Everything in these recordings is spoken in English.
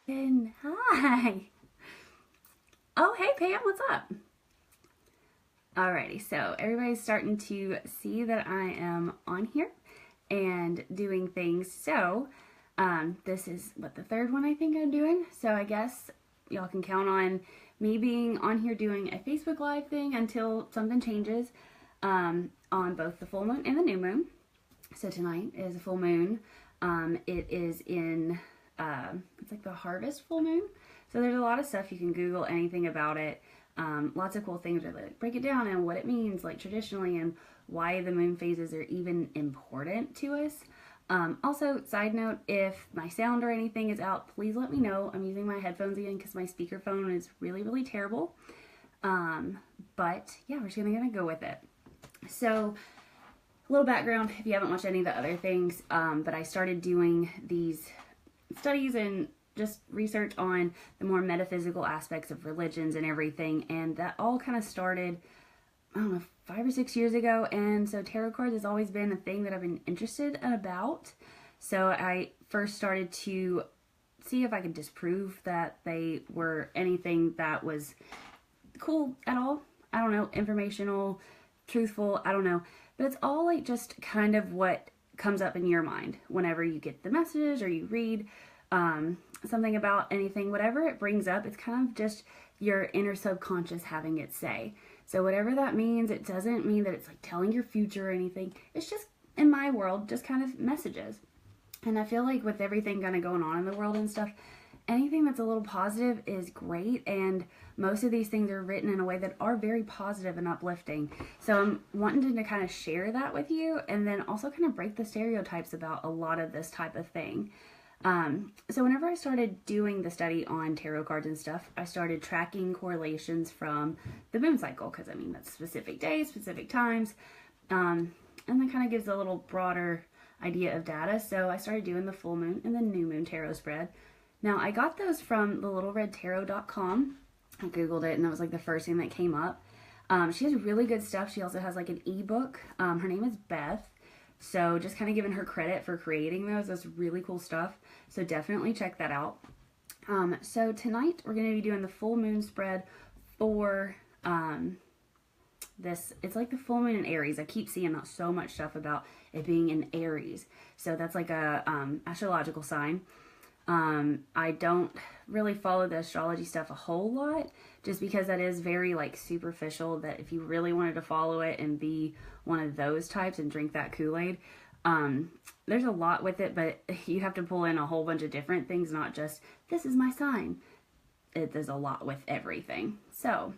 And hi. Oh, hey Pam, what's up? Alrighty, so everybody's starting to see that I am on here and doing things. So, this is what the third one I think I'm doing. So I guess y'all can count on me being on here doing a Facebook Live thing until something changes on both the full moon and the new moon. So tonight is a full moon. It is in, it's like the harvest full moon. So there's a lot of stuff you can Google anything about it. Lots of cool things are like break it down and what it means like traditionally and why the moon phases are even important to us. Also, side note, if my sound or anything is out, please let me know. I'm using my headphones again because my speakerphone is really, really terrible. But yeah, we're just gonna go with it. So a little background if you haven't watched any of the other things, but I started doing these studies and just research on the more metaphysical aspects of religions and everything, and that all kind of started, I don't know, 5 or 6 years ago. And so tarot cards has always been a thing that I've been interested about. So I first started to see if I could disprove that they were anything that was cool at all. I don't know, informational, truthful, I don't know. But it's all like just kind of what comes up in your mind whenever you get the message or you read something about anything, whatever it brings up, it's kind of just your inner subconscious having it say. So whatever that means, it doesn't mean that it's like telling your future or anything. It's just, in my world, just kind of messages. And I feel like with everything kind of going on in the world and stuff, anything that's a little positive is great, and most of these things are written in a way that are very positive and uplifting. So I'm wanting to kind of share that with you, and then also kind of break the stereotypes about a lot of this type of thing. So whenever I started doing the study on tarot cards and stuff, I started tracking correlations from the moon cycle, because I mean that's specific days, specific times, and that kind of gives a little broader idea of data. So I started doing the full moon and the new moon tarot spread. Now I got those from thelittleredtarot.com. I googled it and that was like the first thing that came up. She has really good stuff. She also has like an ebook. Her name is Beth. So just kind of giving her credit for creating those. That's really cool stuff. So definitely check that out. So tonight we're going to be doing the full moon spread for this. It's like the full moon in Aries. I keep seeing so much stuff about it being in Aries. So that's like a astrological sign. I don't really follow the astrology stuff a whole lot just because that is very like superficial, that if you really wanted to follow it and be one of those types and drink that Kool-Aid, there's a lot with it, but you have to pull in a whole bunch of different things, not just this is my sign. There's a lot with everything. So,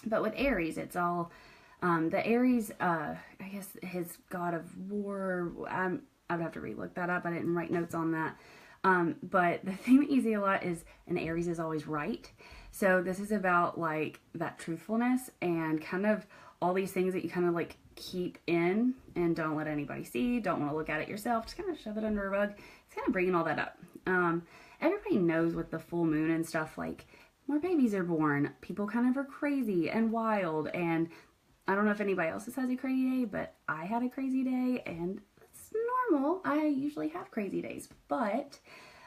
but with Aries, it's all, the Aries, I guess his god of war, I would have to relook that up. I didn't write notes on that. But the thing that you see a lot is an Aries is always right. So this is about like that truthfulness and kind of all these things that you kind of like keep in and don't let anybody see, don't want to look at it yourself, just kind of shove it under a rug. It's kind of bringing all that up. Everybody knows with the full moon and stuff, like more babies are born, people kind of are crazy and wild, and I don't know if anybody else has a crazy day, but I had a crazy day, and it's normal. I usually have crazy days, but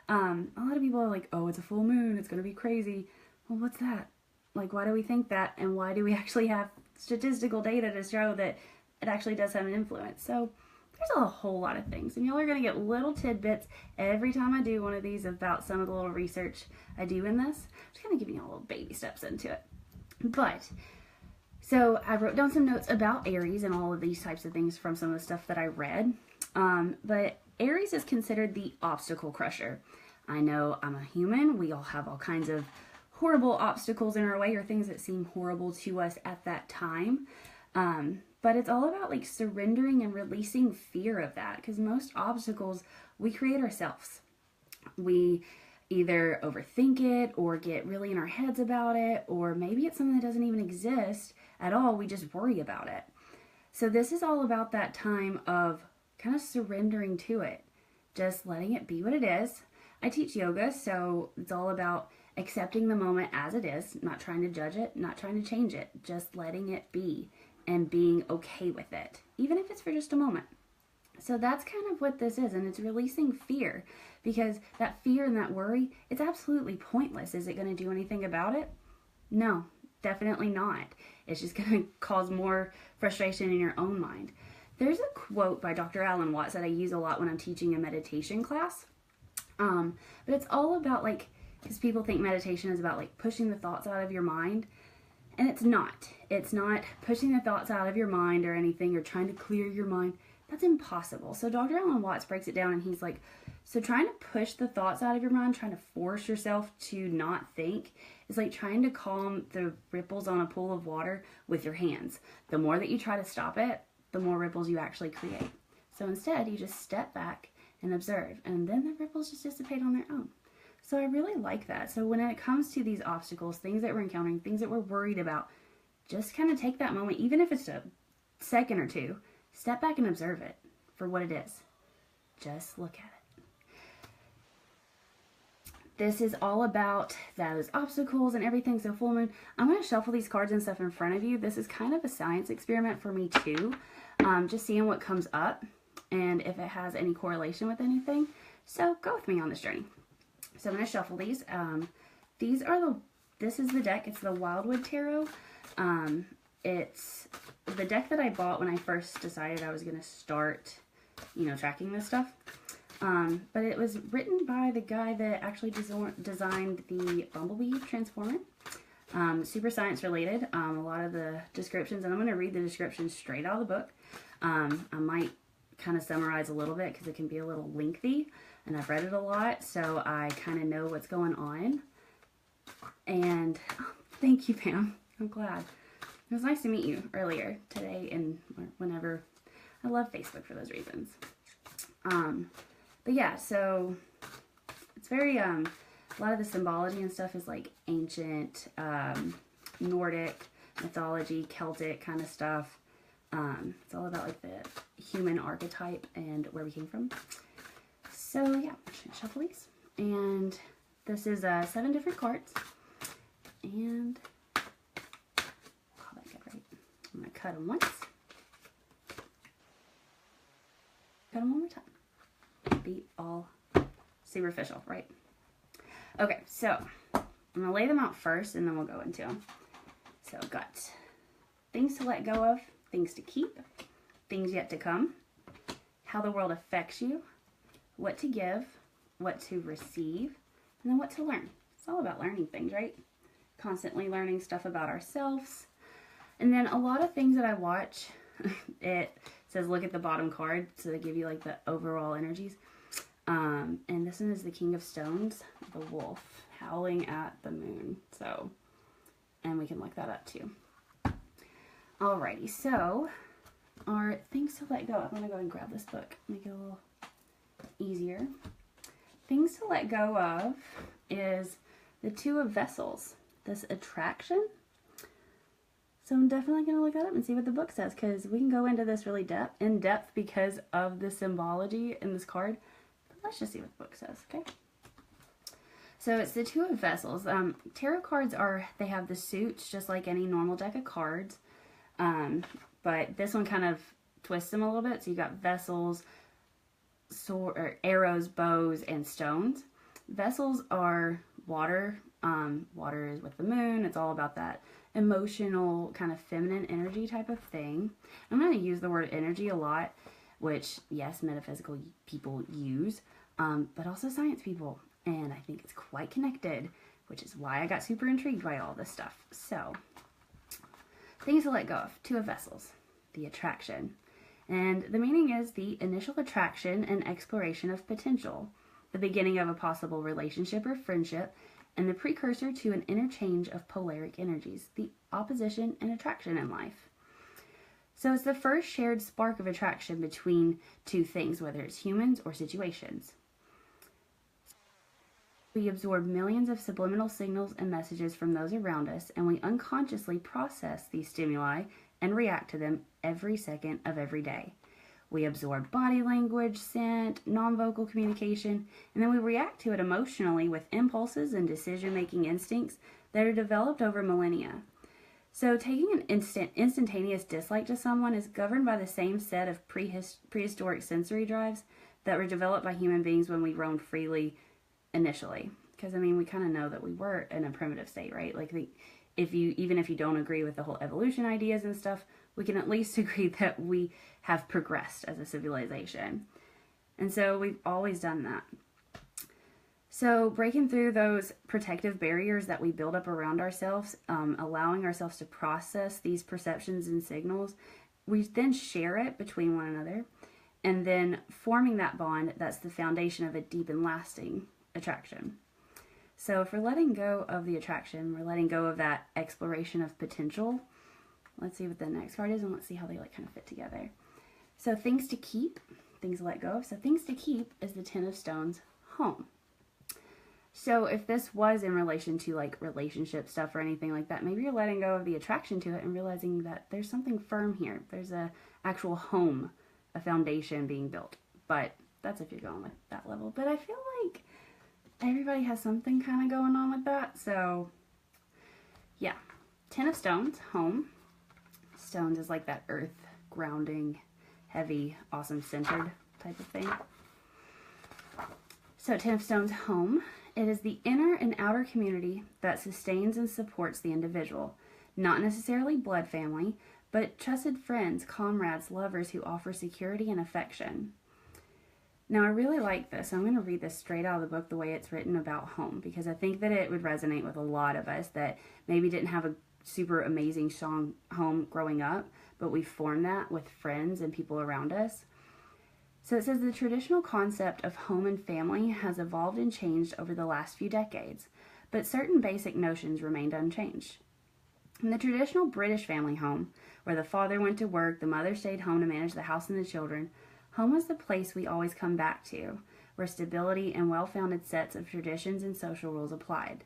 a lot of people are like, oh, it's a full moon, it's going to be crazy. Well, what's that? Like, why do we think that? And why do we actually have statistical data to show that it actually does have an influence? So there's a whole lot of things. And y'all are going to get little tidbits every time I do one of these about some of the little research I do in this. I'm just kind of giving y'all little baby steps into it. But so I wrote down some notes about Aries and all of these types of things from some of the stuff that I read. But Aries is considered the obstacle crusher. I know I'm a human. We all have all kinds of horrible obstacles in our way or things that seem horrible to us at that time. But it's all about like surrendering and releasing fear of that, because most obstacles we create ourselves. We either overthink it or get really in our heads about it, or maybe it's something that doesn't even exist at all. We just worry about it. So this is all about that time of kind of surrendering to it, just letting it be what it is. I teach yoga, so it's all about accepting the moment as it is, not trying to judge it, not trying to change it, just letting it be and being okay with it, even if it's for just a moment. So that's kind of what this is, and it's releasing fear, because that fear and that worry, it's absolutely pointless. Is it going to do anything about it? No, definitely not. It's just going to cause more frustration in your own mind. There's a quote by Dr. Alan Watts that I use a lot when I'm teaching a meditation class. But it's all about, like, because people think meditation is about, like, pushing the thoughts out of your mind. And it's not. It's not pushing the thoughts out of your mind or anything, or trying to clear your mind. That's impossible. So Dr. Alan Watts breaks it down, and he's like, so trying to push the thoughts out of your mind, trying to force yourself to not think, is like trying to calm the ripples on a pool of water with your hands. The more that you try to stop it, the more ripples you actually create. So instead, you just step back and observe, and then the ripples just dissipate on their own. So I really like that. So when it comes to these obstacles, things that we're encountering, things that we're worried about, just kind of take that moment, even if it's a second or two, step back and observe it for what it is. Just look at it. This is all about those obstacles and everything. So full moon, I'm going to shuffle these cards and stuff in front of you. This is kind of a science experiment for me too. Just seeing what comes up and if it has any correlation with anything. So go with me on this journey. So I'm going to shuffle these. This is the deck. It's the Wildwood Tarot. It's the deck that I bought when I first decided I was going to start, tracking this stuff. But it was written by the guy that actually designed the Bumblebee Transformer. Super science related. A lot of the descriptions, and I'm going to read the descriptions straight out of the book. I might kind of summarize a little bit because it can be a little lengthy, and I've read it a lot, so I kind of know what's going on. And thank you, Pam. I'm glad. It was nice to meet you earlier today and whenever. I love Facebook for those reasons. But yeah, so it's very, a lot of the symbology and stuff is like ancient, Nordic mythology, Celtic kind of stuff. It's all about like the human archetype and where we came from. So yeah, I'm just gonna shuffle these. And this is 7 different cards. And call that good, right? I'm gonna cut them once. Cut them one more time. Be all superficial, right? Okay, so I'm gonna lay them out first and then we'll go into them. So I've got things to let go of, things to keep, things yet to come, how the world affects you, what to give, what to receive, and then what to learn. It's all about learning things, right? Constantly learning stuff about ourselves. And then a lot of things that I watch, it says look at the bottom card, so they give you like the overall energies. And this one is the King of Stones, the wolf, howling at the moon. So, and we can look that up too. Alrighty, so our things to let go. I'm going to go and grab this book, make it a little easier. Things to let go of is the Two of Vessels, this attraction. So I'm definitely going to look that up and see what the book says, because we can go into this really in depth because of the symbology in this card. But let's just see what the book says, okay? So it's the Two of Vessels. Tarot cards they have the suits just like any normal deck of cards. But this one kind of twists them a little bit. So you got vessels, arrows, bows, and stones. Vessels are water. Water is with the moon. It's all about that emotional kind of feminine energy type of thing. I'm going to use the word energy a lot, which, yes, metaphysical people use, but also science people. And I think it's quite connected, which is why I got super intrigued by all this stuff. So, things to let go of. Two of Vessels, the attraction. And the meaning is the initial attraction and exploration of potential, the beginning of a possible relationship or friendship, and the precursor to an interchange of polaric energies, the opposition and attraction in life. So it's the first shared spark of attraction between two things, whether it's humans or situations. We absorb millions of subliminal signals and messages from those around us, and we unconsciously process these stimuli and react to them every second of every day. We absorb body language, scent, non-vocal communication, and then we react to it emotionally with impulses and decision-making instincts that are developed over millennia. So taking an instantaneous dislike to someone is governed by the same set of prehistoric sensory drives that were developed by human beings when we roamed freely initially. Because, I mean, we kind of know that we were in a primitive state, right? Like, even if you don't agree with the whole evolution ideas and stuff, we can at least agree that we have progressed as a civilization. And so we've always done that. So breaking through those protective barriers that we build up around ourselves, allowing ourselves to process these perceptions and signals, we then share it between one another, and then forming that bond, that's the foundation of a deep and lasting attraction. So if we're letting go of the attraction, we're letting go of that exploration of potential. Let's see what the next card is, and let's see how they like kind of fit together. So things to keep, things to let go of. So things to keep is the Ten of Stones, home. So if this was in relation to like relationship stuff or anything like that, maybe you're letting go of the attraction to it and realizing that there's something firm here. There's a actual home, a foundation being built. But that's if you're going with that level. But I feel like everybody has something kind of going on with that. So yeah, Ten of Stones, home. Stones is like that earth, grounding, heavy, awesome, centered type of thing. So Ten of Stones, home. It is the inner and outer community that sustains and supports the individual. Not necessarily blood family, but trusted friends, comrades, lovers who offer security and affection. Now, I really like this. I'm going to read this straight out of the book the way it's written about home, because I think that it would resonate with a lot of us that maybe didn't have a super amazing strong home growing up, but we formed that with friends and people around us. So it says the traditional concept of home and family has evolved and changed over the last few decades, but certain basic notions remained unchanged. In the traditional British family home, where the father went to work, the mother stayed home to manage the house and the children, home was the place we always come back to, where stability and well-founded sets of traditions and social rules applied.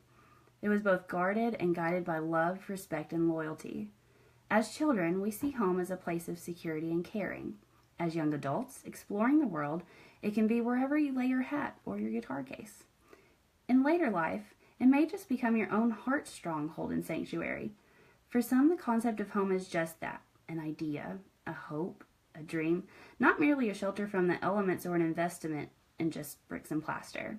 It was both guarded and guided by love, respect, and loyalty. As children, we see home as a place of security and caring. As young adults, exploring the world, it can be wherever you lay your hat or your guitar case. In later life, it may just become your own heart stronghold and sanctuary. For some, the concept of home is just that, an idea, a hope, a dream, not merely a shelter from the elements or an investment in just bricks and plaster.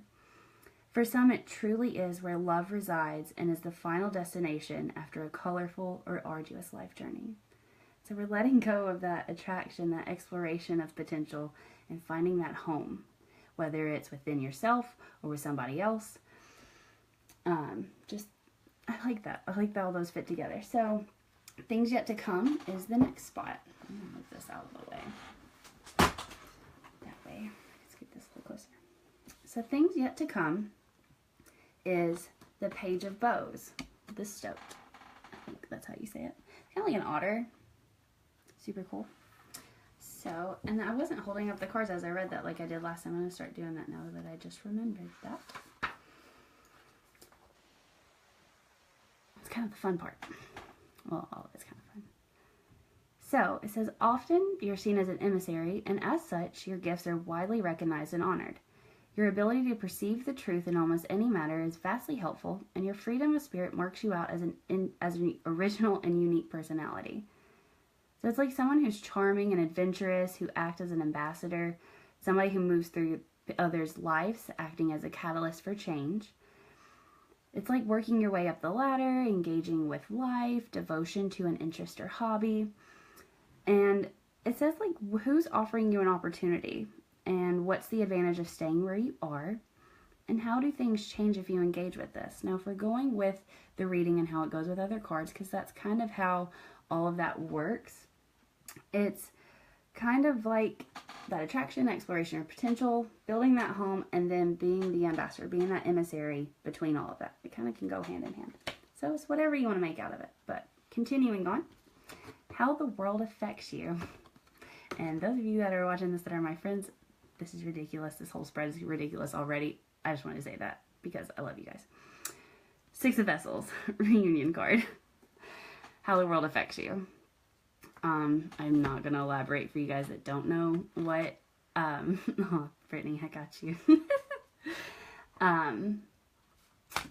For some, it truly is where love resides and is the final destination after a colorful or arduous life journey. So we're letting go of that attraction, that exploration of potential, and finding that home, whether it's within yourself or with somebody else. I like that. I like that all those fit together. So things yet to come is the next spot. I'm going to move this out of the way. That way, let's get this a little closer. So things yet to come is the Page of Bows, the Stoat. I think that's how you say it. It's kind of like an otter. Super cool. So, and I wasn't holding up the cards as I read that like I did last time. I'm going to start doing that now that I just remembered that. It's kind of the fun part. Well, all of it's kind of fun. So, it says, often you're seen as an emissary, and as such, your gifts are widely recognized and honored. Your ability to perceive the truth in almost any matter is vastly helpful, and your freedom of spirit marks you out as an original and unique personality. So it's like someone who's charming and adventurous, who acts as an ambassador, somebody who moves through others' lives, acting as a catalyst for change. It's like working your way up the ladder, engaging with life, devotion to an interest or hobby. And it says like who's offering you an opportunity, and what's the advantage of staying where you are, and how do things change if you engage with this. Now, if we're going with the reading and how it goes with other cards, because that's kind of how all of that works, it's kind of like that attraction, exploration, or potential, building that home, and then being the ambassador, being that emissary between all of that. It kind of can go hand in hand. So it's whatever you want to make out of it. But continuing on, how the world affects you. And those of you that are watching this that are my friends, this is ridiculous. This whole spread is ridiculous already. I just wanted to say that because I love you guys. Six of Vessels, reunion card. How the world affects you. I'm not going to elaborate for you guys that don't know what, oh, Brittany, I got you.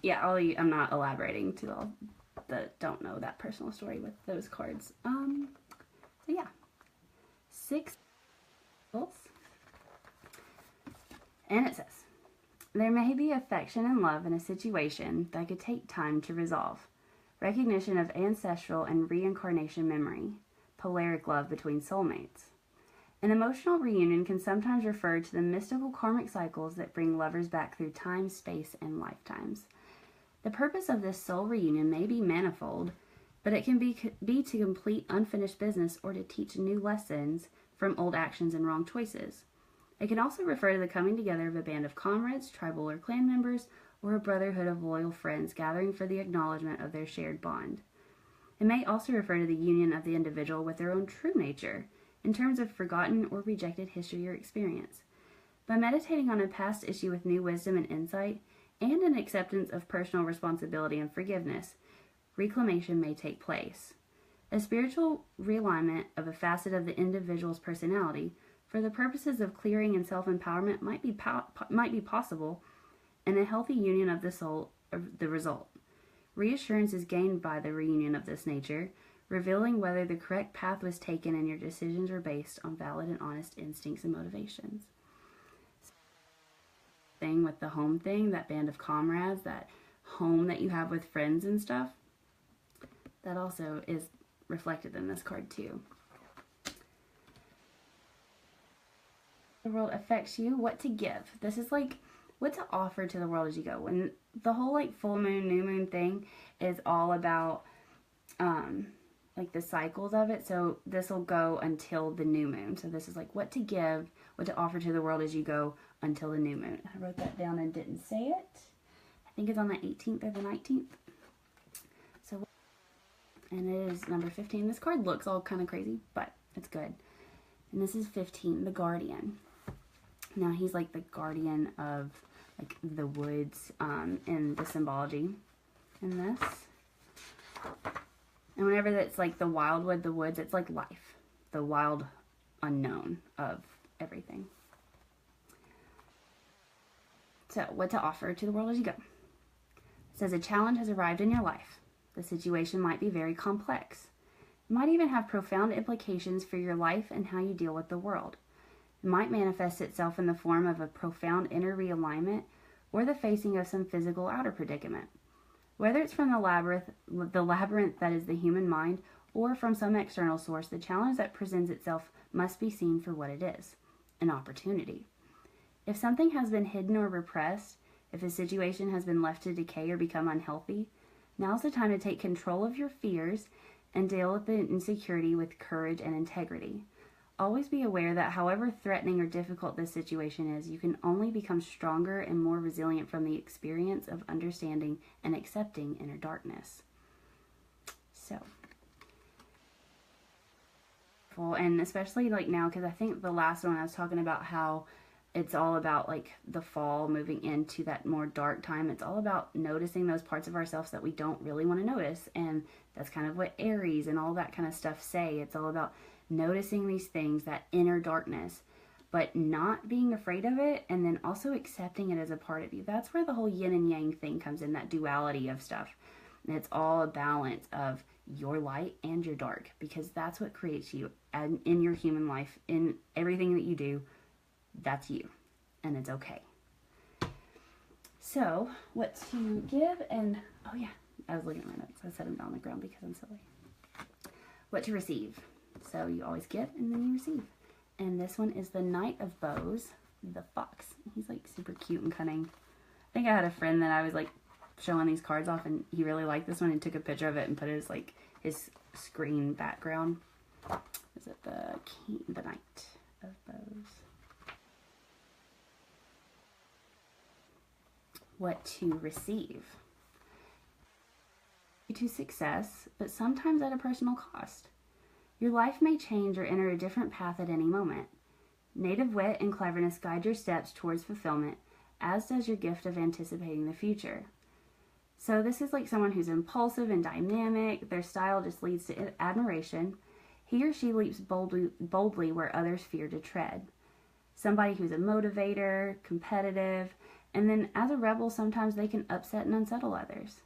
Yeah, I'm not elaborating too don't know that personal story with those cards. So yeah, 6 Pentacles. And it says, there may be affection and love in a situation that could take time to resolve. Recognition of ancestral and reincarnation memory. Polaric love between soulmates. An emotional reunion can sometimes refer to the mystical karmic cycles that bring lovers back through time, space, and lifetimes. The purpose of this soul reunion may be manifold, but it can be to complete unfinished business or to teach new lessons from old actions and wrong choices. It can also refer to the coming together of a band of comrades, tribal or clan members, or a brotherhood of loyal friends gathering for the acknowledgement of their shared bond. It may also refer to the union of the individual with their own true nature, in terms of forgotten or rejected history or experience. By meditating on a past issue with new wisdom and insight, and an acceptance of personal responsibility and forgiveness, reclamation may take place. A spiritual realignment of a facet of the individual's personality for the purposes of clearing and self-empowerment might be possible, and a healthy union of the soul the result. Reassurance is gained by the reunion of this nature, revealing whether the correct path was taken and your decisions were based on valid and honest instincts and motivations. Thing with the home thing, that band of comrades, that home that you have with friends and stuff, that also is reflected in this card too. The world affects you, what to give. This is like what to offer to the world as you go. When the whole like full moon, new moon thing is all about like the cycles of it. So this will go until the new moon. So this is like what to give, what to offer to the world as you go until the new moon. I wrote that down and didn't say it. I think it's on the 18th or the 19th. So, and it is number 15. This card looks all kind of crazy, but it's good. And this is 15, the Guardian. Now he's like the guardian of like the woods in the symbology in this. And whenever it's like the wildwood, the woods, it's like life. The wild unknown of everything. So, what to offer to the world as you go. It says a challenge has arrived in your life. The situation might be very complex. It might even have profound implications for your life and how you deal with the world. It might manifest itself in the form of a profound inner realignment or the facing of some physical outer predicament. Whether it's from the labyrinth that is the human mind, or from some external source, the challenge that presents itself must be seen for what it is, an opportunity. If something has been hidden or repressed, if a situation has been left to decay or become unhealthy, now's the time to take control of your fears and deal with the insecurity with courage and integrity. Always be aware that however threatening or difficult this situation is, you can only become stronger and more resilient from the experience of understanding and accepting inner darkness. So, and especially like now, because I think the last one I was talking about how it's all about like the fall moving into that more dark time. It's all about noticing those parts of ourselves that we don't really want to notice. And that's kind of what Aries and all that kind of stuff say. It's all about noticing these things, that inner darkness, but not being afraid of it, and then also accepting it as a part of you. That's where the whole yin and yang thing comes in, that duality of stuff. And it's all a balance of your light and your dark, because that's what creates you and in your human life, in everything that you do. That's you, and it's okay. So, what to give, and oh yeah, I was looking at my notes. I set them down on the ground because I'm silly. What to receive. So you always give and then you receive. And this one is the Knight of Bows, the fox. He's like super cute and cunning. I think I had a friend that I was like showing these cards off, and he really liked this one and took a picture of it and put it as like his screen background. Is it the Knight of Bows? What to receive. To success, but sometimes at a personal cost. Your life may change or enter a different path at any moment. Native wit and cleverness guide your steps towards fulfillment, as does your gift of anticipating the future. So this is like someone who's impulsive and dynamic. Their style just leads to admiration. He or she leaps boldly where others fear to tread. Somebody who's a motivator, competitive, and then as a rebel, sometimes they can upset and unsettle others.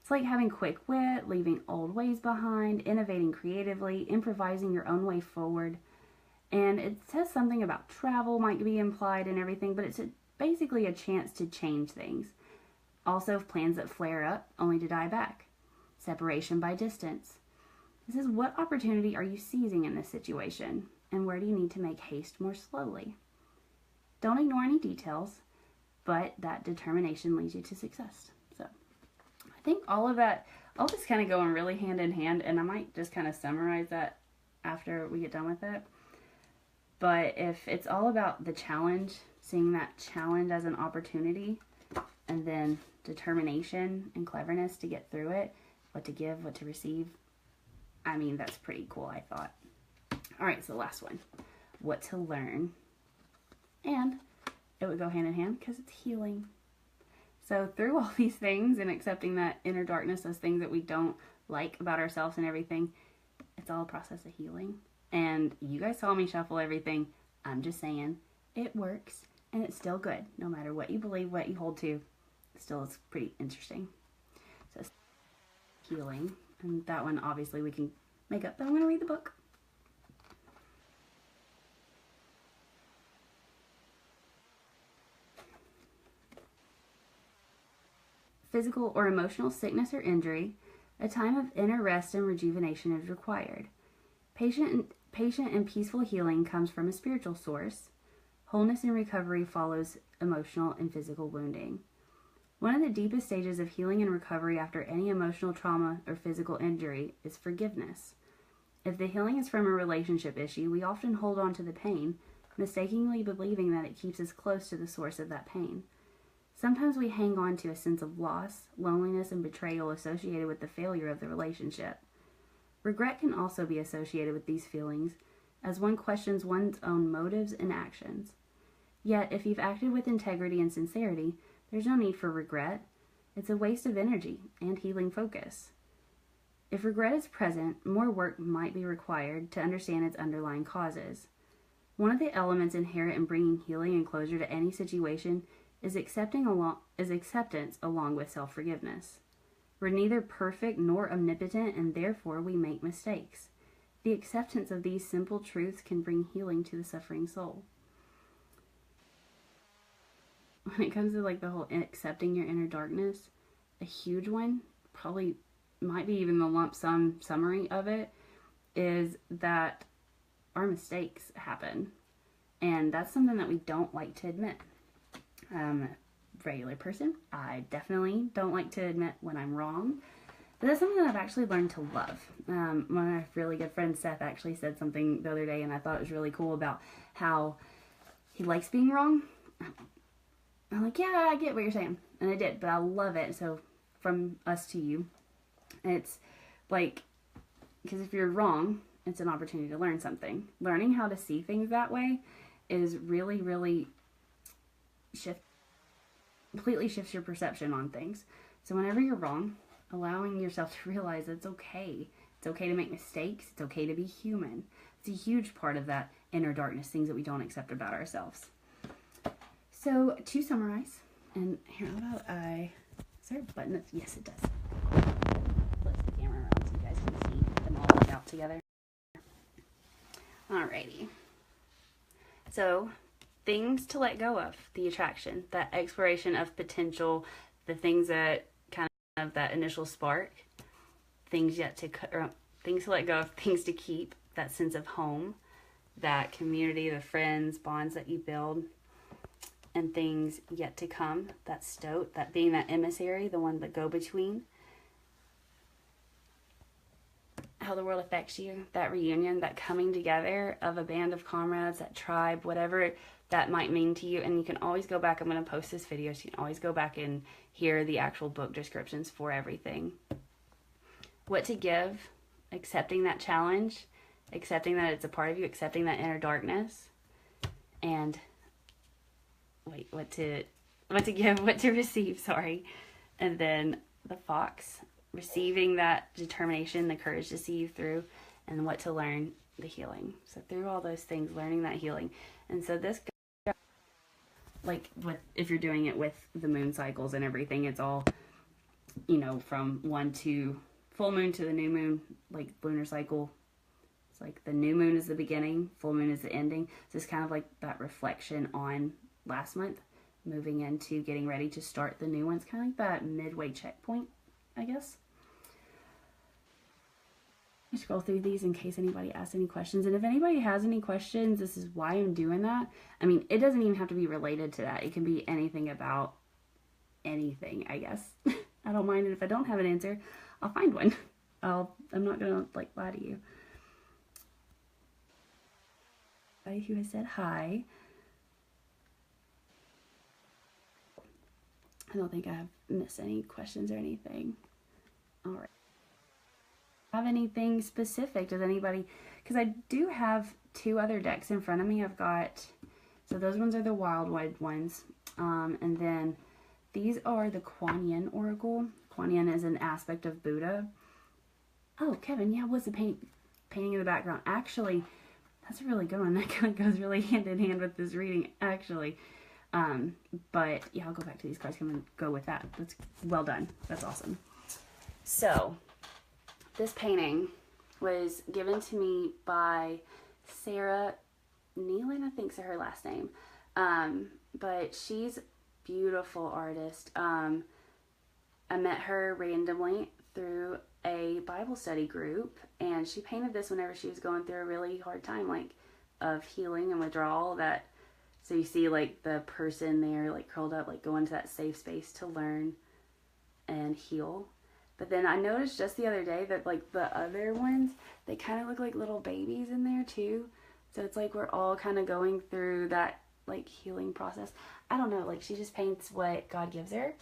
It's like having quick wit, leaving old ways behind, innovating creatively, improvising your own way forward. And it says something about travel might be implied and everything, but it's basically a chance to change things. Also, plans that flare up only to die back. Separation by distance. This is what opportunity are you seizing in this situation, and where do you need to make haste more slowly? Don't ignore any details, but that determination leads you to success. So I think all of this kind of going really hand in hand, and I might just kind of summarize that after we get done with it. But if it's all about the challenge, seeing that challenge as an opportunity, and then determination and cleverness to get through it, what to give, what to receive, I mean, that's pretty cool, I thought. All right, so the last one, what to learn. And it would go hand in hand because it's healing. So through all these things and accepting that inner darkness, those things that we don't like about ourselves and everything, it's all a process of healing. And you guys saw me shuffle everything. I'm just saying, it works, and it's still good. No matter what you believe, what you hold to, still it's pretty interesting. So healing, and that one obviously we can make up, but I'm going to read the book. Physical or emotional sickness or injury, a time of inner rest and rejuvenation is required. Patient and peaceful healing comes from a spiritual source. Wholeness and recovery follows emotional and physical wounding. One of the deepest stages of healing and recovery after any emotional trauma or physical injury is forgiveness. If the healing is from a relationship issue, we often hold on to the pain, mistakenly believing that it keeps us close to the source of that pain. Sometimes we hang on to a sense of loss, loneliness, and betrayal associated with the failure of the relationship. Regret can also be associated with these feelings, as one questions one's own motives and actions. Yet, if you've acted with integrity and sincerity, there's no need for regret. It's a waste of energy and healing focus. If regret is present, more work might be required to understand its underlying causes. One of the elements inherent in bringing healing and closure to any situation is acceptance along with self-forgiveness. We're neither perfect nor omnipotent, and therefore we make mistakes. The acceptance of these simple truths can bring healing to the suffering soul. When it comes to like the whole accepting your inner darkness, a huge one, probably might be even the lump sum summary of it, is that our mistakes happen. And that's something that we don't like to admit. Regular person, I definitely don't like to admit when I'm wrong. But that's something that I've actually learned to love. One of my really good friends, Seth, actually said something the other day, and I thought it was really cool about how he likes being wrong. I'm like, yeah, I get what you're saying. And I did, but I love it. So from us to you, it's like, because if you're wrong, it's an opportunity to learn something. Learning how to see things that way is really, really completely shifts your perception on things. So whenever you're wrong, allowing yourself to realize it's okay. It's okay to make mistakes. It's okay to be human. It's a huge part of that inner darkness, things that we don't accept about ourselves. So to summarize, and here, how about is there a button that's, yes it does. Flip the camera around so you guys can see them all laid out together. Alrighty. So things to let go of, the attraction, that exploration of potential, the things that kind of that initial spark, things things to let go of, things to keep, that sense of home, that community, the friends, bonds that you build, and things yet to come, that stoat, that being that emissary, the one that go between, how the world affects you, that reunion, that coming together of a band of comrades, that tribe, whatever that might mean to you. And you can always go back, I'm going to post this video, so you can always go back and hear the actual book descriptions for everything. What to give, accepting that challenge, accepting that it's a part of you, accepting that inner darkness, and what to give, what to receive, sorry. And then the fox, receiving that determination, the courage to see you through, and what to learn, the healing. So through all those things, learning that healing. And so this, like, if you're doing it with the moon cycles and everything, it's all you know, from one to full moon to the new moon, like lunar cycle. It's like the new moon is the beginning, full moon is the ending. So it's kind of like that reflection on last month, moving into getting ready to start the new one. It's kind of like that midway checkpoint, I guess. I scroll through these in case anybody asks any questions. And if anybody has any questions, this is why I'm doing that. I mean, it doesn't even have to be related to that. It can be anything about anything, I guess. I don't mind it if I don't have an answer. I'll find one. I'm not gonna like lie to you. Everybody who has said hi. I don't think I've missed any questions or anything. All right. Have anything specific? Does anybody? Because I do have two other decks in front of me. I've got, so those ones are the Wild ones, and then these are the Kuan Yin Oracle. Kuan Yin is an aspect of Buddha. Oh, Kevin, yeah, what's the painting in the background? Actually, that's a really good one. That kind of goes really hand in hand with this reading, actually. But yeah, I'll go back to these cards. I'm going to go with that. That's well done. That's awesome. So, this painting was given to me by Sarah Nealon, I think is her last name. But she's a beautiful artist. I met her randomly through a Bible study group, and she painted this whenever she was going through a really hard time, like, of healing and withdrawal. That, so you see, like, the person there, like, curled up, like, going to that safe space to learn and heal. But then I noticed just the other day that, like, the other ones, they kind of look like little babies in there, too. So it's like we're all kind of going through that, like, healing process. I don't know, like, she just paints what God gives her.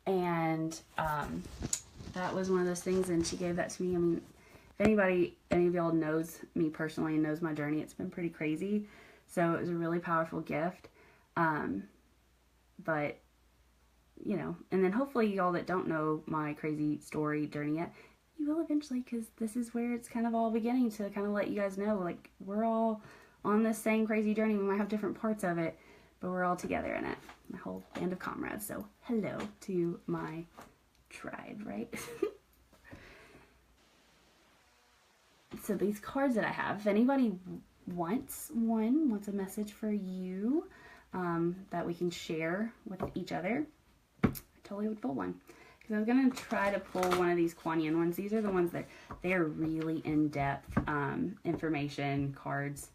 And that was one of those things, and she gave that to me. I mean, if any of y'all knows me personally and knows my journey, it's been pretty crazy. So it was a really powerful gift. But, you know, and then hopefully y'all that don't know my crazy story journey yet, you will eventually, because this is where it's kind of all beginning to kind of let you guys know, like, we're all on this same crazy journey. We might have different parts of it, but we're all together in it. My whole band of comrades. So hello to my tribe, right? So these cards that I have, if anybody wants a message for you that we can share with each other, I totally would pull one. Because I was going to try to pull one of these Kuan Yin ones. These are the ones that they're really in-depth information cards.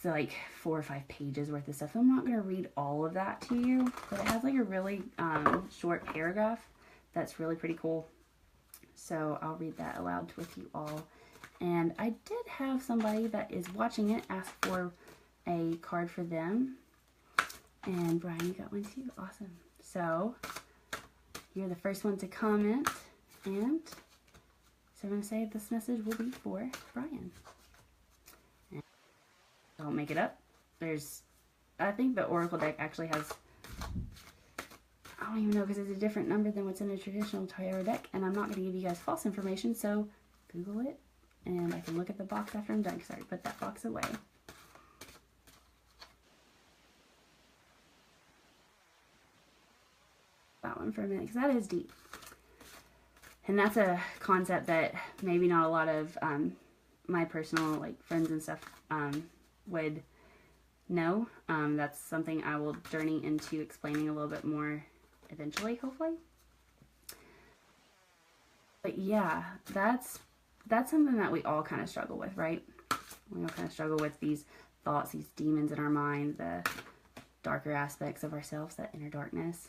So like 4 or 5 pages worth of stuff. I'm not going to read all of that to you, but it has like a really short paragraph that's really pretty cool. So I'll read that aloud with you all. And I did have somebody that is watching it ask for a card for them. And Brian, you got one too? Awesome. So you're the first one to comment. And so I'm going to say this message will be for Brian. And don't make it up. I think the Oracle deck actually has, I don't even know, because it's a different number than what's in a traditional tarot deck, and I'm not going to give you guys false information, so Google it, and I can look at the box after I'm done, because I already put that box away. That one for a minute, because that is deep. And that's a concept that maybe not a lot of my personal like friends and stuff would know. That's something I will journey into explaining a little bit more eventually, hopefully. But yeah, that's something that we all kind of struggle with, right? We all kind of struggle with these thoughts, these demons in our mind, the darker aspects of ourselves, that inner darkness.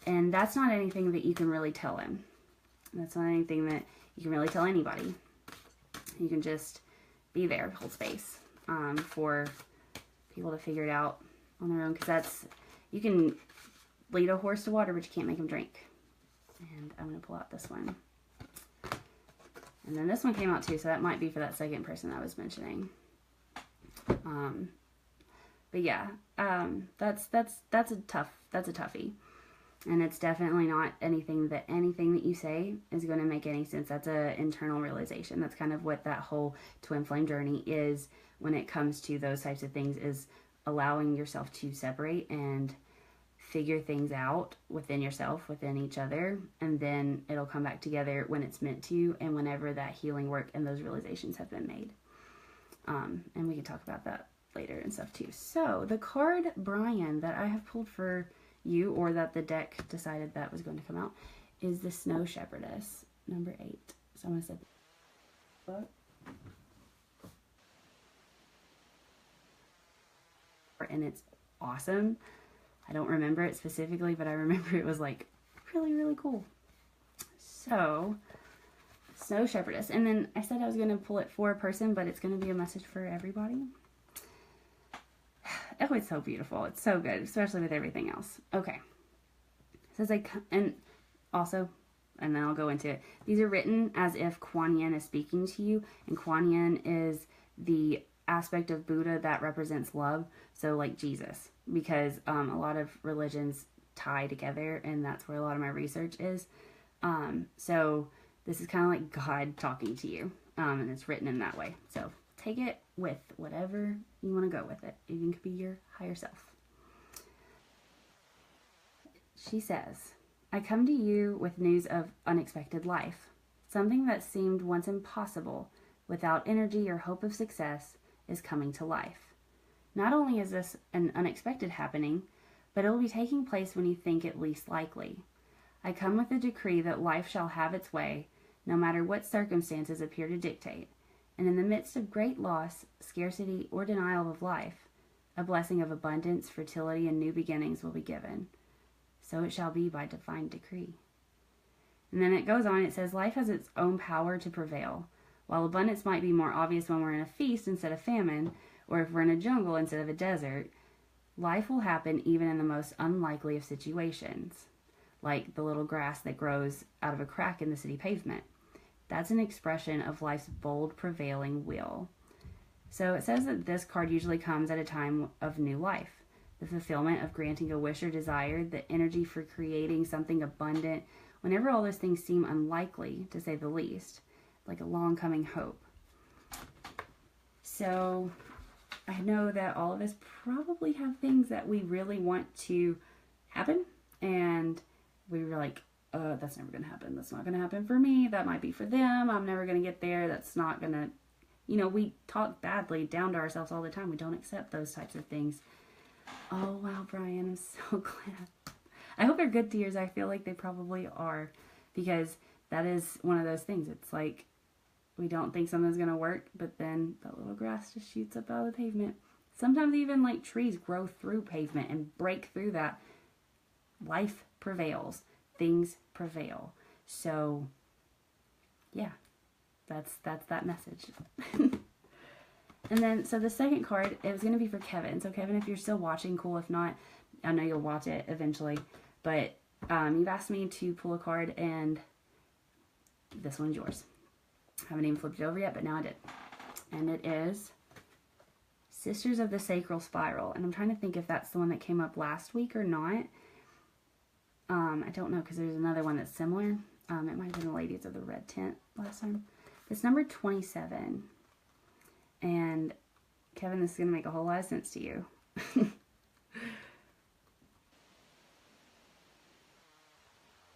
And that's not anything that you can really tell him. That's not anything that you can really tell anybody. You can just be there, hold space for people to figure it out on their own. Because you can lead a horse to water, but you can't make him drink. And I'm going to pull out this one. And then this one came out too, so that might be for that second person I was mentioning. But yeah, that's a toughie. And it's definitely not anything that you say is going to make any sense. That's an internal realization. That's kind of what that whole twin flame journey is when it comes to those types of things, is allowing yourself to separate and figure things out within yourself, within each other, and then it'll come back together when it's meant to, and whenever that healing work and those realizations have been made. And we can talk about that later and stuff too. So the card, Brian, that I have pulled for you, or that the deck decided that was going to come out, is the Snow Shepherdess, number 8. So I'm going to set the book. And it's awesome. I don't remember it specifically, but I remember it was like really, really cool. So, Snow Shepherdess. And then I said I was going to pull it for a person, but it's going to be a message for everybody. Oh, it's so beautiful. It's so good, especially with everything else. Okay. It says and also, and then I'll go into it. These are written as if Kuan Yin is speaking to you, and Kuan Yin is the aspect of Buddha that represents love. So like Jesus, because a lot of religions tie together, and that's where a lot of my research is. So this is kind of like God talking to you, and it's written in that way. So take it with whatever you want to go with it. It even could be your higher self. She says, I come to you with news of unexpected life. Something that seemed once impossible, without energy or hope of success, is coming to life. Not only is this an unexpected happening, but it will be taking place when you think it least likely. I come with a decree that life shall have its way, no matter what circumstances appear to dictate. And in the midst of great loss, scarcity, or denial of life, a blessing of abundance, fertility, and new beginnings will be given. So it shall be by divine decree. And then it goes on, it says, life has its own power to prevail. While abundance might be more obvious when we're in a feast instead of famine, or if we're in a jungle instead of a desert, life will happen even in the most unlikely of situations, like the little grass that grows out of a crack in the city pavement. That's an expression of life's bold, prevailing will. So it says that this card usually comes at a time of new life, the fulfillment of granting a wish or desire, the energy for creating something abundant, whenever all those things seem unlikely, to say the least, like a long coming hope. So I know that all of us probably have things that we really want to happen, and we were like, that's never going to happen. That's not going to happen for me. That might be for them. I'm never going to get there. That's not going to, we talk badly down to ourselves all the time. We don't accept those types of things. Oh, wow, Brian, I'm so glad. I hope they're good tears. I feel like they probably are, because that is one of those things. It's like we don't think something's going to work, but then that little grass just shoots up out of the pavement. Sometimes even like trees grow through pavement and break through that. Life prevails. Things prevail. So, yeah, that's that message. And then, so the second card, it was going to be for Kevin. So Kevin, if you're still watching, cool. If not, I know you'll watch it eventually. But you've asked me to pull a card, and this one's yours. I haven't even flipped it over yet, but now I did. And it is Sisters of the Sacral Spiral. And I'm trying to think if that's the one that came up last week or not. I don't know, because there's another one that's similar. It might have been the Ladies of the Red Tent last time. It's number 27. And Kevin, this is going to make a whole lot of sense to you.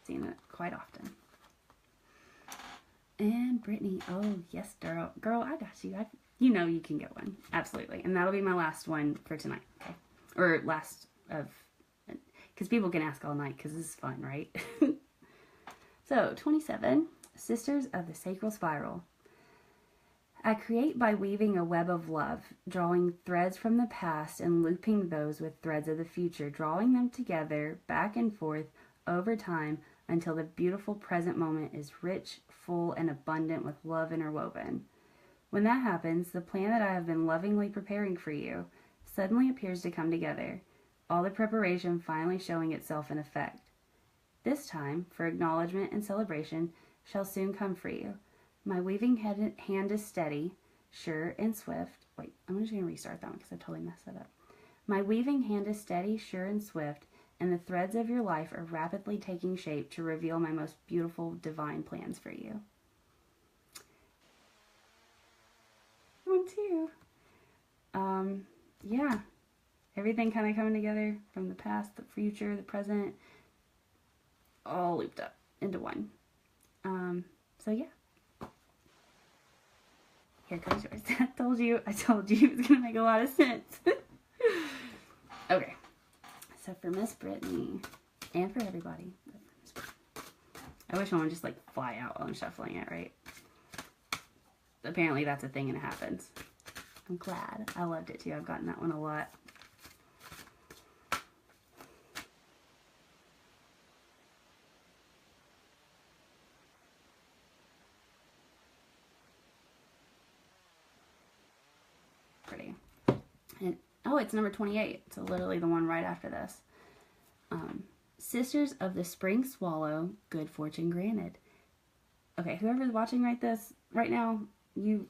Seen it quite often. And Brittany, oh yes, girl, I got you. You know you can get one, absolutely. And that'll be my last one for tonight, okay? Or last of, because people can ask all night, because this is fun, right? So 27, Sisters of the Sacral Spiral. I create by weaving a web of love, drawing threads from the past and looping those with threads of the future, drawing them together back and forth over time until the beautiful present moment is rich, full, and abundant with love interwoven. When that happens, the plan that I have been lovingly preparing for you suddenly appears to come together, all the preparation finally showing itself in effect. This time, for acknowledgement and celebration, shall soon come for you. My weaving hand is steady, sure, and swift. Wait, I'm just going to restart that one because I totally messed that up. My weaving hand is steady, sure, and swift, and the threads of your life are rapidly taking shape to reveal my most beautiful divine plans for you. One, too. Yeah. everything kind of coming together from the past, the future, the present, all looped up into one. So yeah. Here comes yours. I told you it was going to make a lot of sense. Okay. So for Miss Brittany, and for everybody, I wish one would just like fly out while I'm shuffling it, right? Apparently that's a thing and it happens. I'm glad. I loved it too. I've gotten that one a lot. Pretty. And oh, it's number 28. So literally the one right after this. Sisters of the Spring Swallow, good fortune granted. Okay, whoever's watching right now, you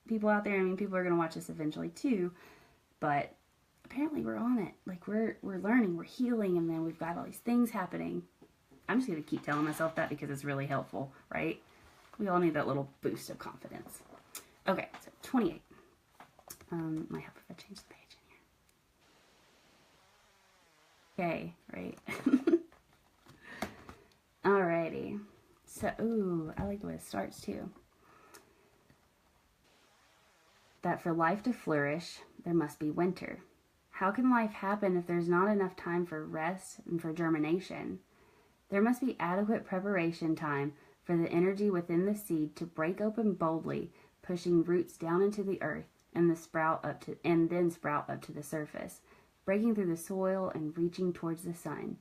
people out there, I mean, people are going to watch this eventually too, but apparently we're on it. Like, we're learning, we're healing, and then we've got all these things happening. I'm just going to keep telling myself that because it's really helpful, right? We all need that little boost of confidence. Okay, so 28. Might help if I change the page in here. Okay, right. Alrighty. So, ooh, I like the way it starts too. That for life to flourish, there must be winter. How can life happen if there's not enough time for rest and for germination? There must be adequate preparation time for the energy within the seed to break open boldly, pushing roots down into the earth and then sprout up to the surface, breaking through the soil and reaching towards the sun.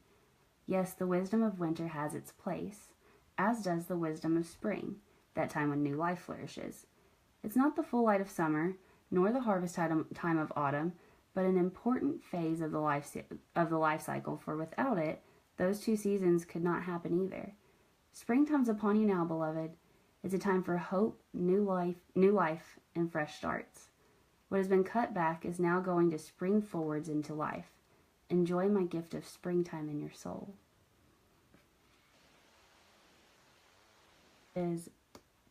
Yes, the wisdom of winter has its place, as does the wisdom of spring, that time when new life flourishes. It's not the full light of summer, nor the harvest time of autumn, but an important phase of the life cycle, for without it, those two seasons could not happen either. Springtime's upon you now, beloved. It's a time for hope, new life, and fresh starts. What has been cut back is now going to spring forwards into life. Enjoy my gift of springtime in your soul. It is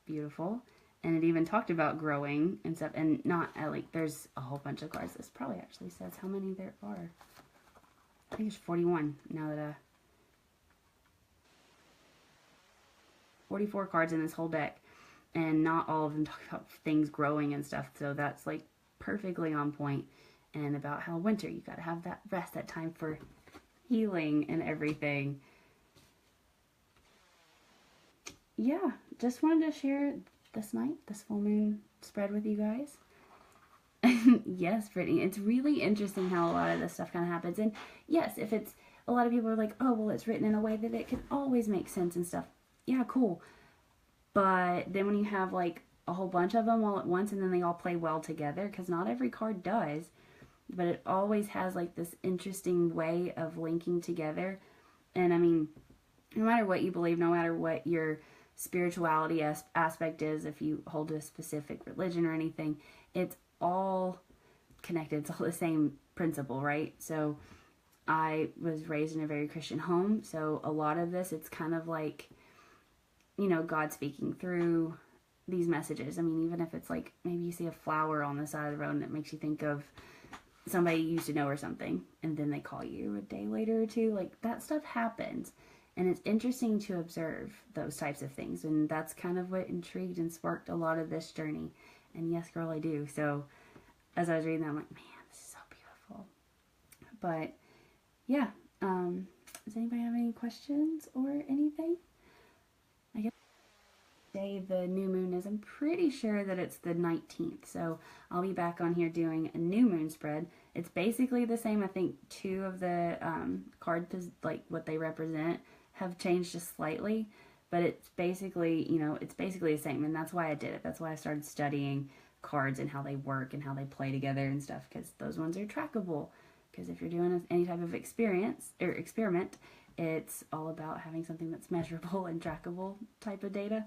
beautiful. And it even talked about growing and stuff. And not, like, there's a whole bunch of cards. This probably actually says how many there are. I think it's 41 now that 44 cards in this whole deck. And not all of them talk about things growing and stuff. So that's, like, perfectly on point. And about how winter, you got to have that rest, that time for healing and everything. Yeah, just wanted to share this full moon spread with you guys. Yes, Brittany, it's really interesting how a lot of this stuff kind of happens. And yes, if it's, a lot of people are like, oh, well, it's written in a way that it can always make sense and stuff. Yeah, cool. But then when you have, like, a whole bunch of them all at once and then they all play well together, because not every card does, but it always has, like, this interesting way of linking together. And, I mean, no matter what you believe, no matter what your spirituality aspect is, if you hold to a specific religion or anything, it's all connected. It's all the same principle, right? So I was raised in a very Christian home, so a lot of this, it's kind of like, you know, God speaking through these messages. I mean, even if it's like, maybe you see a flower on the side of the road and it makes you think of somebody you used to know or something, and then they call you a day later or two, like, that stuff happens. And it's interesting to observe those types of things. And that's kind of what intrigued and sparked a lot of this journey. And yes, girl, I do. So as I was reading that, I'm like, man, this is so beautiful. But yeah, does anybody have any questions or anything? I guess day the new moon is, I'm pretty sure that it's the 19th. So I'll be back on here doing a new moon spread. It's basically the same. I think two of the cards, like what they represent, have changed just slightly, but it's basically, you know, it's basically the same. And that's why I did it. That's why I started studying cards and how they work and how they play together and stuff, because those ones are trackable. Because if you're doing any type of experience or experiment, it's all about having something that's measurable and trackable type of data.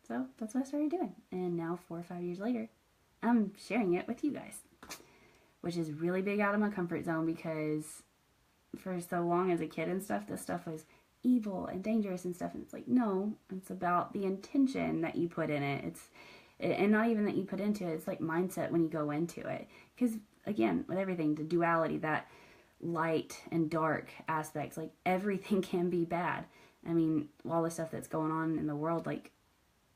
So that's what I started doing. And now 4 or 5 years later, I'm sharing it with you guys, which is really big out of my comfort zone, because for so long as a kid and stuff, this stuff was evil and dangerous and stuff. And it's like, no, it's about the intention that you put in it. And not even that you put into it. It's like mindset when you go into it. Because again, with everything, the duality, that light and dark aspects, like everything can be bad. I mean, all the stuff that's going on in the world, like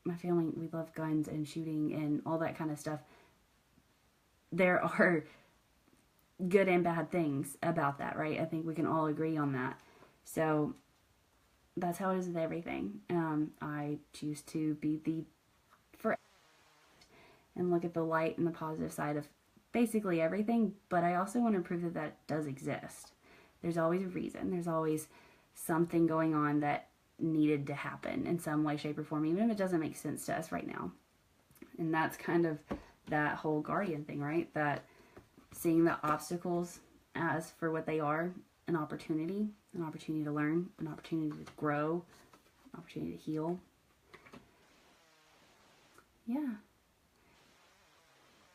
my family, we love guns and shooting and all that kind of stuff. There are good and bad things about that, right? I think we can all agree on that. So that's how it is with everything. I choose to be the for and look at the light and the positive side of basically everything, but I also want to prove that that does exist. There's always a reason. There's always something going on that needed to happen in some way, shape, or form, even if it doesn't make sense to us right now. And that's kind of that whole guardian thing, right? That seeing the obstacles as for what they are, an opportunity to learn, an opportunity to grow, an opportunity to heal. Yeah.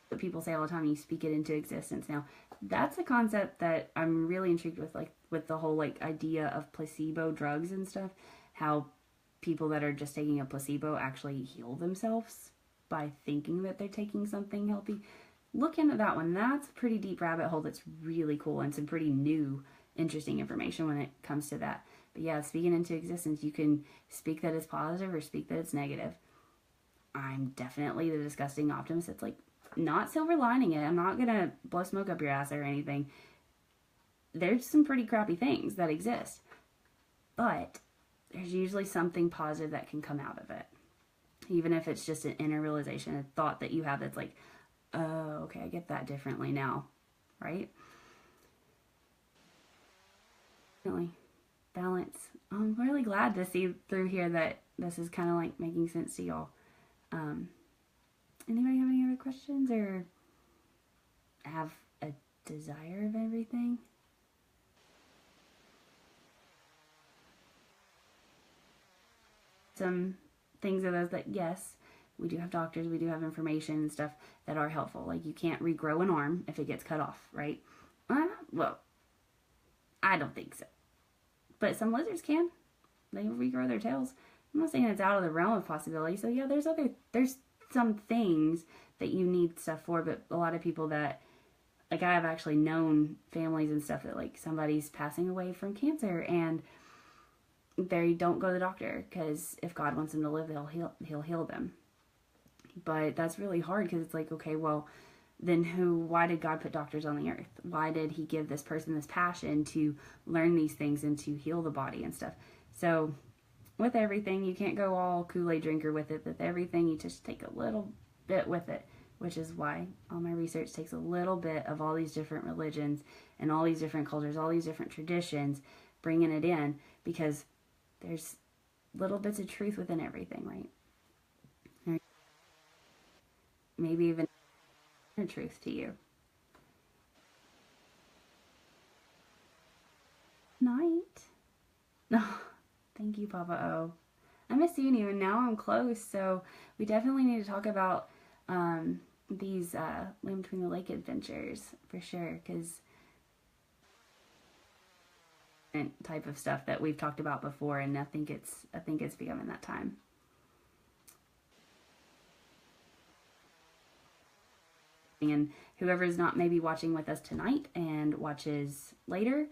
What people say all the time, you speak it into existence. Now, that's a concept that I'm really intrigued with, like with the whole like idea of placebo drugs and stuff, how people that are just taking a placebo actually heal themselves by thinking that they're taking something healthy. Look into that one. That's a pretty deep rabbit hole that's really cool and some pretty new, interesting information when it comes to that. But yeah, speaking into existence, you can speak that it's positive or speak that it's negative. I'm definitely the disgusting optimist. It's like, not silver lining it. I'm not going to blow smoke up your ass or anything. There's some pretty crappy things that exist. But there's usually something positive that can come out of it. Even if it's just an inner realization, a thought that you have that's like, oh, okay, I get that differently now. Right? Definitely. Balance. I'm really glad to see through here that this is kind of like making sense to y'all. Anybody have any other questions or have a desire of everything? Some things are those that, yes, we do have doctors, we do have information and stuff that are helpful. Like you can't regrow an arm if it gets cut off, right? Well, I don't think so. But some lizards can. They regrow their tails. I'm not saying it's out of the realm of possibility. So yeah, there's some things that you need stuff for, but a lot of people that, like I have actually known families and stuff that like somebody's passing away from cancer and they don't go to the doctor because if God wants them to live, he'll heal them. But that's really hard because it's like, okay, well, then why did God put doctors on the earth? Why did he give this person this passion to learn these things and to heal the body and stuff? So with everything, you can't go all Kool-Aid drinker with it. With everything, you just take a little bit with it, which is why all my research takes a little bit of all these different religions and all these different cultures, all these different traditions, bringing it in, because there's little bits of truth within everything, right? Maybe even a truth to you. Night. No. Thank you, Papa O. I miss seeing you, and now I'm close, so we definitely need to talk about these Land Between the Lake adventures for sure, because type of stuff that we've talked about before, and I think it's becoming that time. And whoever's not maybe watching with us tonight and watches later,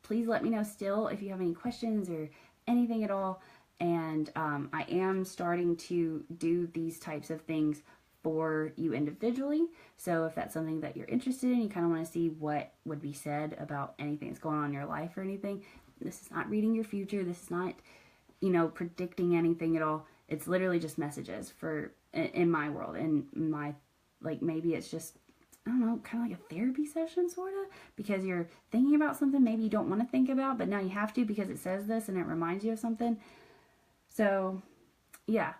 please let me know still if you have any questions or anything at all. And I am starting to do these types of things for you individually. So if that's something that you're interested in, you kind of want to see what would be said about anything that's going on in your life or anything. This is not reading your future. This is not, predicting anything at all. It's literally just messages in my world, in my, like, maybe it's just, I don't know, kind of like a therapy session, sort of, because you're thinking about something maybe you don't want to think about, but now you have to because it says this and it reminds you of something. So, yeah,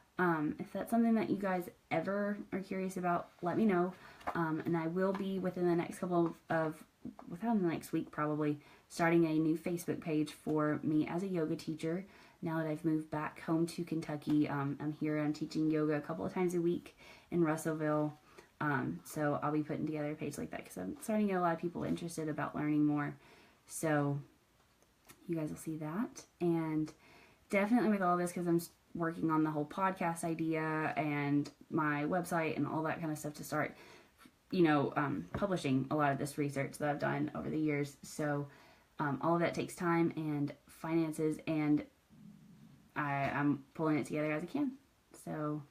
if that's something that you guys ever are curious about, let me know, and I will be within the next couple within the next week probably, starting a new Facebook page for me as a yoga teacher. Now that I've moved back home to Kentucky, I'm here, I'm teaching yoga a couple of times a week in Russellville. So I'll be putting together a page like that because I'm starting to get a lot of people interested about learning more. So you guys will see that. And definitely with all this, because I'm working on the whole podcast idea and my website and all that kind of stuff to start publishing a lot of this research that I've done over the years. So all of that takes time and finances, and I'm pulling it together as I can. So,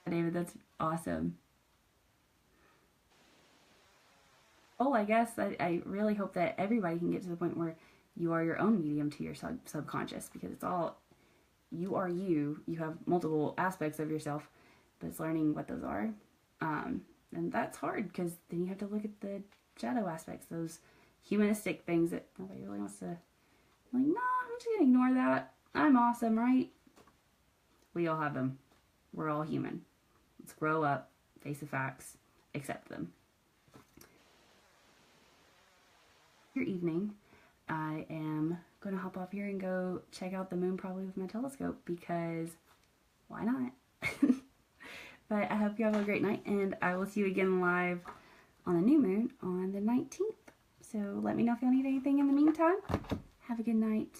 David, that's awesome. Oh, I guess I really hope that everybody can get to the point where you are your own medium to your subconscious, because it's all, you are you. You have multiple aspects of yourself, but it's learning what those are. And that's hard, because then you have to look at the shadow aspects, those humanistic things that nobody really wants to, like, no, I'm just gonna ignore that. I'm awesome, right? We all have them. We're all human. Let's grow up, face the facts, accept them. Your evening, I am going to hop off here and go check out the moon, probably with my telescope, because why not? But I hope you have a great night, and I will see you again live on the new moon on the 19th. So let me know if y'all need anything in the meantime. Have a good night.